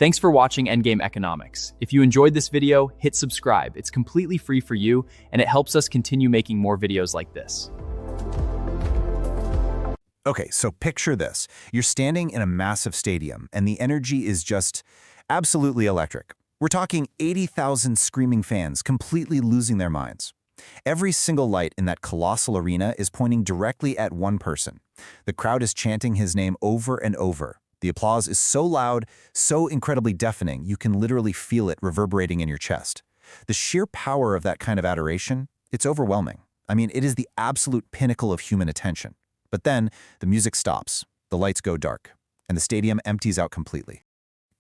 Thanks for watching Endgame Economics. If you enjoyed this video, hit subscribe. It's completely free for you, and it helps us continue making more videos like this. Okay, so picture this. You're standing in a massive stadium, and the energy is just absolutely electric. We're talking 80,000 screaming fans completely losing their minds. Every single light in that colossal arena is pointing directly at one person. The crowd is chanting his name over and over. The applause is so loud, so incredibly deafening, you can literally feel it reverberating in your chest. The sheer power of that kind of adoration, it's overwhelming. I mean, it is the absolute pinnacle of human attention. But then, the music stops, the lights go dark, and the stadium empties out completely.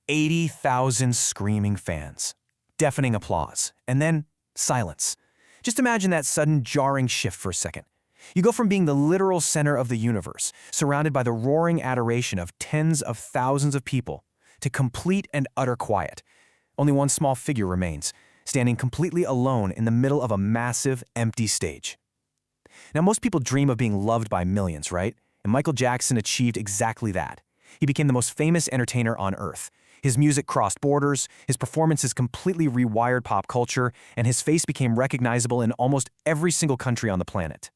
80,000 screaming fans, deafening applause, and then silence. Just imagine that sudden jarring shift for a second. You go from being the literal center of the universe, surrounded by the roaring adoration of tens of thousands of people, to complete and utter quiet. Only one small figure remains, standing completely alone in the middle of a massive, empty stage. Now, most people dream of being loved by millions, right? And Michael Jackson achieved exactly that. He became the most famous entertainer on Earth. His music crossed borders, his performances completely rewired pop culture, and his face became recognizable in almost every single country on the planet.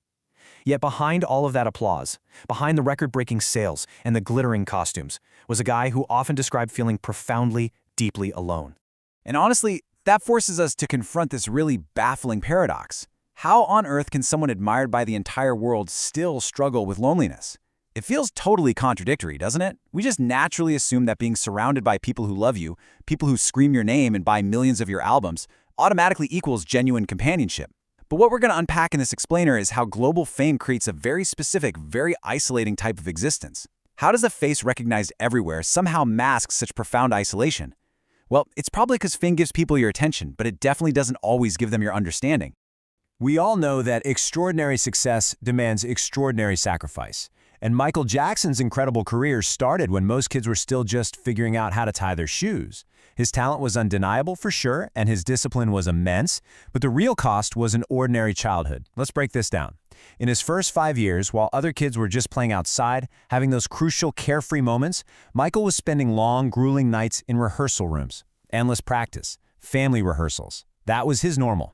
Yet behind all of that applause, behind the record-breaking sales and the glittering costumes, was a guy who often described feeling profoundly, deeply alone. And honestly, that forces us to confront this really baffling paradox. How on earth can someone admired by the entire world still struggle with loneliness? It feels totally contradictory, doesn't it? We just naturally assume that being surrounded by people who love you, people who scream your name and buy millions of your albums, automatically equals genuine companionship. But what we're going to unpack in this explainer is how global fame creates a very specific, very isolating type of existence. How does a face recognized everywhere somehow mask such profound isolation? Well, it's probably because fame gives people your attention, but it definitely doesn't always give them your understanding. We all know that extraordinary success demands extraordinary sacrifice. And Michael Jackson's incredible career started when most kids were still just figuring out how to tie their shoes. His talent was undeniable for sure, and his discipline was immense, but the real cost was an ordinary childhood. Let's break this down. In his first 5 years, while other kids were just playing outside, having those crucial carefree moments, Michael was spending long, grueling nights in rehearsal rooms, endless practice, family rehearsals. That was his normal.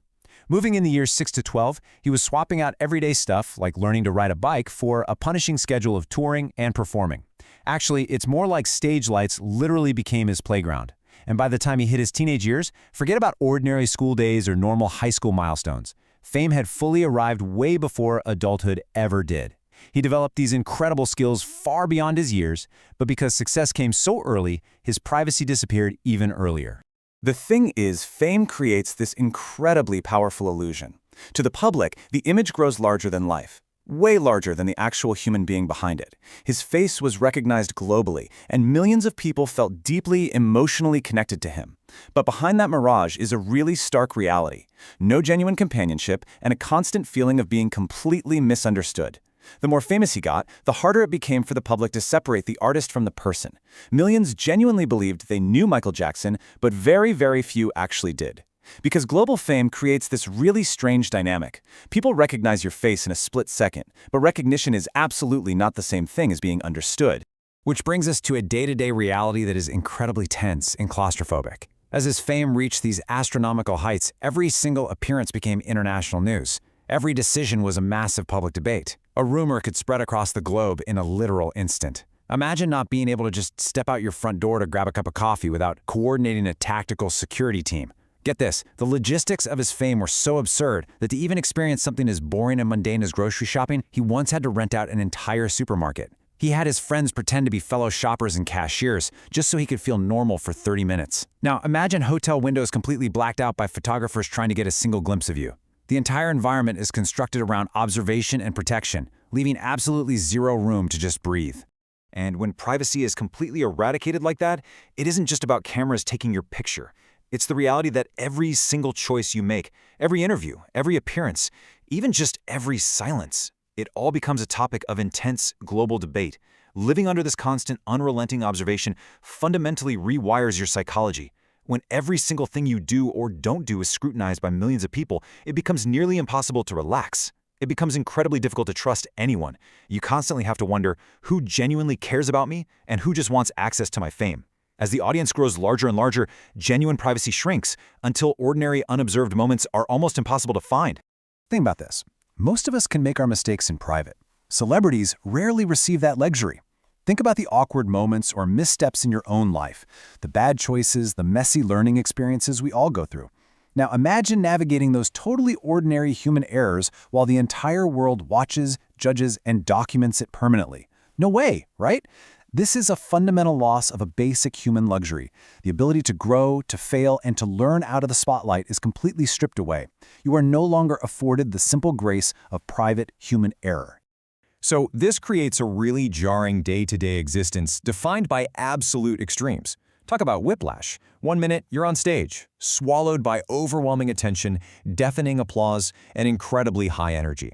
Moving in the years 6 to 12, he was swapping out everyday stuff, like learning to ride a bike, for a punishing schedule of touring and performing. Actually, it's more like stage lights literally became his playground. And by the time he hit his teenage years, forget about ordinary school days or normal high school milestones. Fame had fully arrived way before adulthood ever did. He developed these incredible skills far beyond his years, but because success came so early, his privacy disappeared even earlier. The thing is, fame creates this incredibly powerful illusion. To the public, the image grows larger than life, way larger than the actual human being behind it. His face was recognized globally, and millions of people felt deeply emotionally connected to him. But behind that mirage is a really stark reality: no genuine companionship and a constant feeling of being completely misunderstood. The more famous he got, the harder it became for the public to separate the artist from the person. Millions genuinely believed they knew Michael Jackson, but very, very few actually did. Because global fame creates this really strange dynamic. People recognize your face in a split second, but recognition is absolutely not the same thing as being understood. Which brings us to a day-to-day reality that is incredibly tense and claustrophobic. As his fame reached these astronomical heights, every single appearance became international news. Every decision was a massive public debate. A rumor could spread across the globe in a literal instant. Imagine not being able to just step out your front door to grab a cup of coffee without coordinating a tactical security team. Get this, the logistics of his fame were so absurd that to even experience something as boring and mundane as grocery shopping, he once had to rent out an entire supermarket. He had his friends pretend to be fellow shoppers and cashiers just so he could feel normal for 30 minutes. Now, imagine hotel windows completely blacked out by photographers trying to get a single glimpse of you. The entire environment is constructed around observation and protection, leaving absolutely zero room to just breathe. And when privacy is completely eradicated like that, it isn't just about cameras taking your picture. It's the reality that every single choice you make, every interview, every appearance, even just every silence, it all becomes a topic of intense global debate. Living under this constant, unrelenting observation fundamentally rewires your psychology. When every single thing you do or don't do is scrutinized by millions of people, it becomes nearly impossible to relax. It becomes incredibly difficult to trust anyone. You constantly have to wonder who genuinely cares about me and who just wants access to my fame. As the audience grows larger and larger, genuine privacy shrinks until ordinary, unobserved moments are almost impossible to find. Think about this. Most of us can make our mistakes in private. Celebrities rarely receive that luxury. Think about the awkward moments or missteps in your own life, the bad choices, the messy learning experiences we all go through. Now imagine navigating those totally ordinary human errors while the entire world watches, judges, and documents it permanently. No way, right? This is a fundamental loss of a basic human luxury. The ability to grow, to fail, and to learn out of the spotlight is completely stripped away. You are no longer afforded the simple grace of private human error. So this creates a really jarring day-to-day existence defined by absolute extremes. Talk about whiplash. 1 minute, you're on stage, swallowed by overwhelming attention, deafening applause, and incredibly high energy.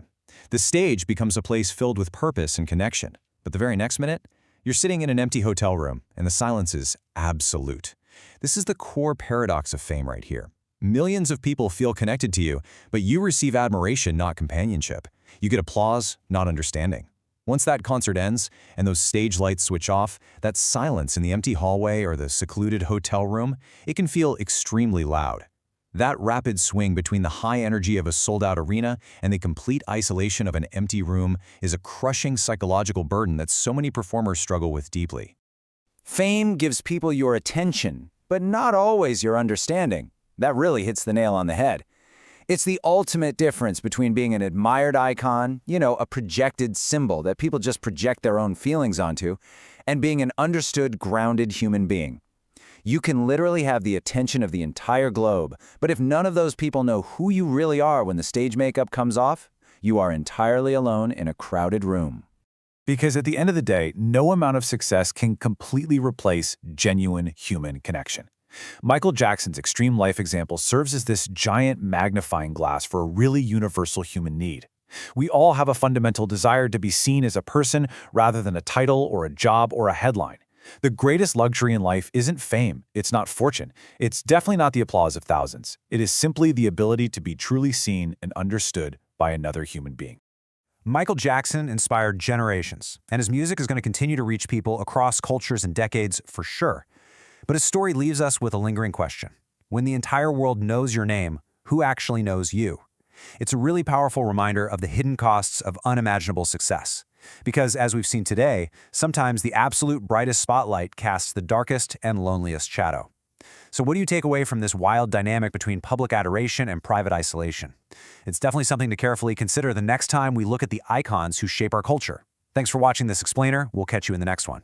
The stage becomes a place filled with purpose and connection. But the very next minute, you're sitting in an empty hotel room, and the silence is absolute. This is the core paradox of fame right here. Millions of people feel connected to you, but you receive admiration, not companionship. You get applause, not understanding. Once that concert ends and those stage lights switch off, that silence in the empty hallway or the secluded hotel room, it can feel extremely loud. That rapid swing between the high energy of a sold-out arena and the complete isolation of an empty room is a crushing psychological burden that so many performers struggle with deeply. Fame gives people your attention, but not always your understanding. That really hits the nail on the head. It's the ultimate difference between being an admired icon, a projected symbol that people just project their own feelings onto, and being an understood, grounded human being. You can literally have the attention of the entire globe, but if none of those people know who you really are when the stage makeup comes off, you are entirely alone in a crowded room. Because at the end of the day, no amount of success can completely replace genuine human connection. Michael Jackson's extreme life example serves as this giant magnifying glass for a really universal human need. We all have a fundamental desire to be seen as a person rather than a title or a job or a headline. The greatest luxury in life isn't fame, it's not fortune, it's definitely not the applause of thousands. It is simply the ability to be truly seen and understood by another human being. Michael Jackson inspired generations, and his music is going to continue to reach people across cultures and decades for sure. But his story leaves us with a lingering question. When the entire world knows your name, who actually knows you? It's a really powerful reminder of the hidden costs of unimaginable success. Because, as we've seen today, sometimes the absolute brightest spotlight casts the darkest and loneliest shadow. So what do you take away from this wild dynamic between public adoration and private isolation? It's definitely something to carefully consider the next time we look at the icons who shape our culture. Thanks for watching this explainer. We'll catch you in the next one.